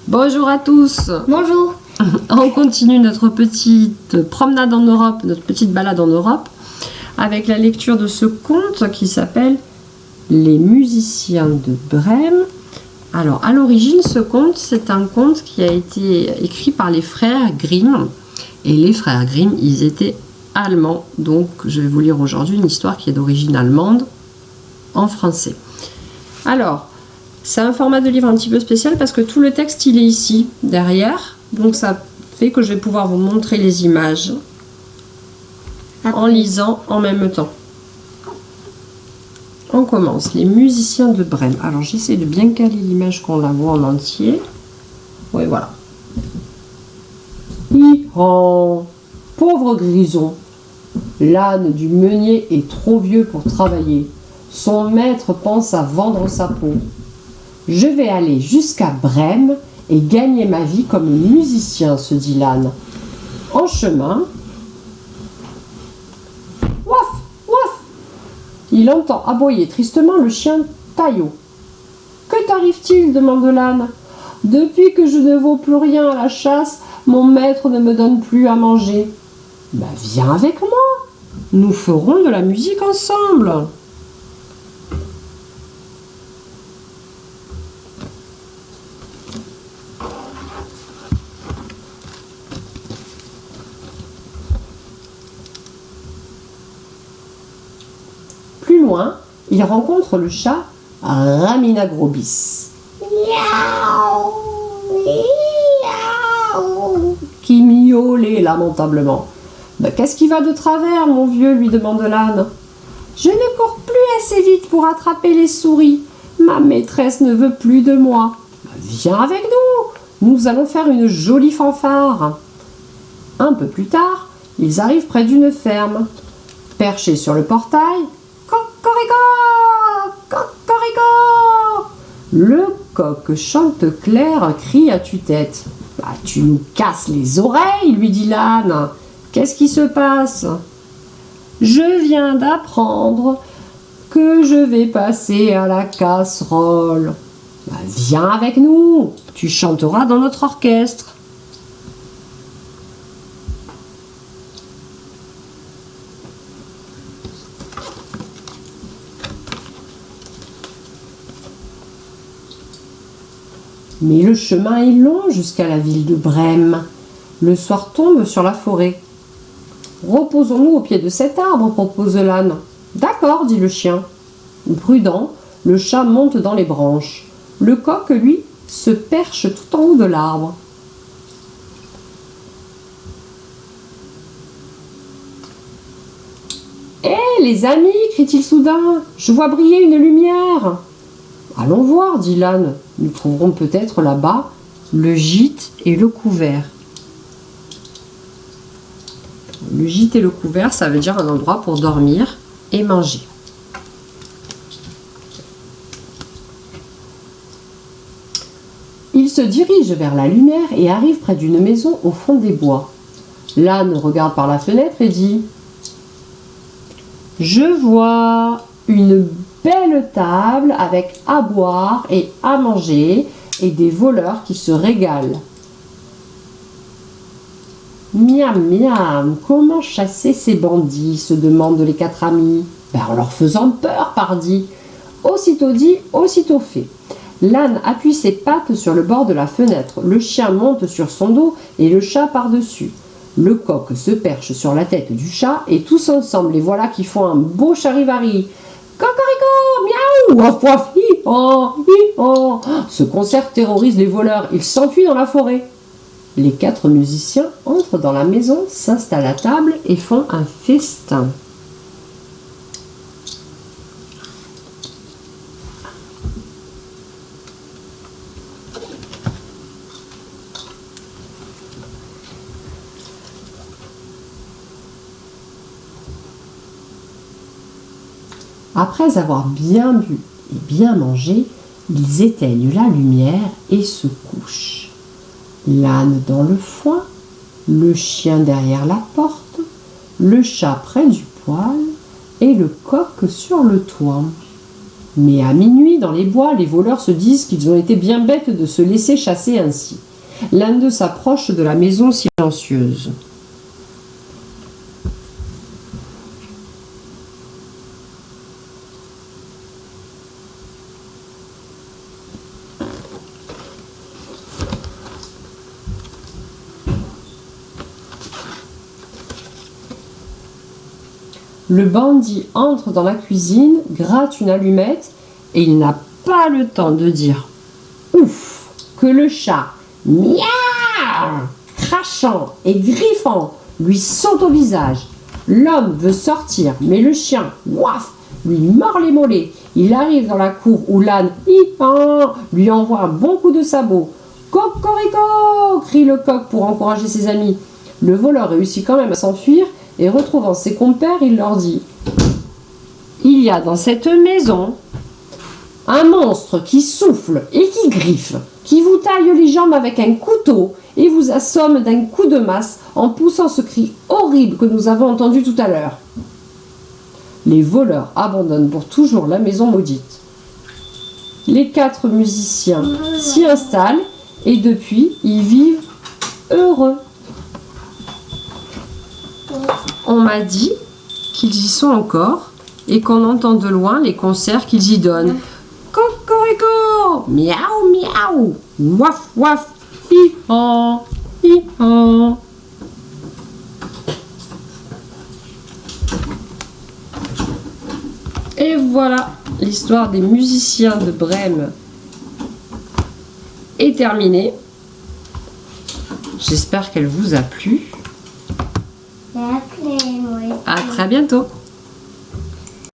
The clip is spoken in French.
Bonjour à tous. Bonjour. On continue notre petite promenade en Europe, notre petite balade en Europe, avec la lecture de ce conte qui s'appelle Les musiciens de Brême. Alors, à l'origine, ce conte, c'est un conte qui a été écrit par les frères Grimm. Et les frères Grimm, ils étaient allemands. Donc, je vais vous lire aujourd'hui une histoire qui est d'origine allemande en français. Alors, c'est un format de livre un petit peu spécial parce que tout le texte, il est ici, derrière. Donc, ça fait que je vais pouvoir vous montrer les images en lisant en même temps. On commence. Les musiciens de Brême. Alors, j'essaie de bien caler l'image qu'on la voit en entier. Oui, voilà. Oh, pauvre Grison. L'âne du meunier est trop vieux pour travailler. Son maître pense à vendre sa peau. Je vais aller jusqu'à Brême et gagner ma vie comme musicien, se dit l'âne. En chemin, ouaf, ouaf, il entend aboyer tristement le chien Taillot. Que t'arrive-t-il demande l'âne. Depuis que je ne vaux plus rien à la chasse, mon maître ne me donne plus à manger. Ben, viens avec moi, nous ferons de la musique ensemble. Plus loin, il rencontre le chat Raminagrobis. Miaou, miaou, qui miaulait lamentablement. Ben, qu'est-ce qui va de travers, mon vieux lui demande l'âne. Je ne cours plus assez vite pour attraper les souris. Ma maîtresse ne veut plus de moi. Ben, viens avec nous, nous allons faire une jolie fanfare. Un peu plus tard, ils arrivent près d'une ferme. Perchés sur le portail, Cocorico, Cocorico, le coq chante clair, crie à tue-tête. Bah, tu nous casses les oreilles, lui dit l'âne. Qu'est-ce qui se passe? Je viens d'apprendre que je vais passer à la casserole. Bah, viens avec nous, tu chanteras dans notre orchestre. Mais le chemin est long jusqu'à la ville de Brême. Le soir tombe sur la forêt. Reposons-nous au pied de cet arbre, propose l'âne. D'accord, dit le chien. Prudent, le chat monte dans les branches. Le coq, lui, se perche tout en haut de l'arbre. Hé, les amis, crie-t-il soudain, je vois briller une lumière. Allons voir, dit l'âne. Nous trouverons peut-être là-bas le gîte et le couvert. Le gîte et le couvert, ça veut dire un endroit pour dormir et manger. Il se dirige vers la lumière et arrive près d'une maison au fond des bois. L'âne regarde par la fenêtre et dit « Je vois une belle table avec à boire et à manger et des voleurs qui se régalent. » Miam, miam, comment chasser ces bandits, se demandent les quatre amis. Ben, en leur faisant peur, pardi. Aussitôt dit, aussitôt fait. L'âne appuie ses pattes sur le bord de la fenêtre, le chien monte sur son dos et le chat par-dessus. Le coq se perche sur la tête du chat et tous ensemble, les voilà qui font un beau charivari. Cocorico, miaou, waf waf, hi oh, hi oh. Ce concert terrorise les voleurs, ils s'enfuient dans la forêt. Les quatre musiciens entrent dans la maison, s'installent à table et font un festin. Après avoir bien bu et bien mangé, ils éteignent la lumière et se couchent. L'âne dans le foin, le chien derrière la porte, le chat près du poêle et le coq sur le toit. Mais à minuit, dans les bois, les voleurs se disent qu'ils ont été bien bêtes de se laisser chasser ainsi. L'un d'eux s'approche de la maison silencieuse. Le bandit entre dans la cuisine, gratte une allumette et il n'a pas le temps de dire « Ouf !» que le chat, miaou, crachant et griffant, lui saute au visage. L'homme veut sortir, mais le chien, ouaf, lui mord les mollets. Il arrive dans la cour où l'âne, hi-han, lui envoie un bon coup de sabot. « Cocorico !» crie le coq pour encourager ses amis. Le voleur réussit quand même à s'enfuir et retrouvant ses compères, il leur dit « Il y a dans cette maison un monstre qui souffle et qui griffe, qui vous taille les jambes avec un couteau et vous assomme d'un coup de masse en poussant ce cri horrible que nous avons entendu tout à l'heure. » Les voleurs abandonnent pour toujours la maison maudite. Les 4 musiciens s'y installent et depuis, ils vivent heureux. On m'a dit qu'ils y sont encore et qu'on entend de loin les concerts qu'ils y donnent. Cocorico, miaou miaou, waf waf, hi-han, hi-han. Et voilà, l'histoire des musiciens de Brême est terminée. J'espère qu'elle vous a plu. À très bientôt.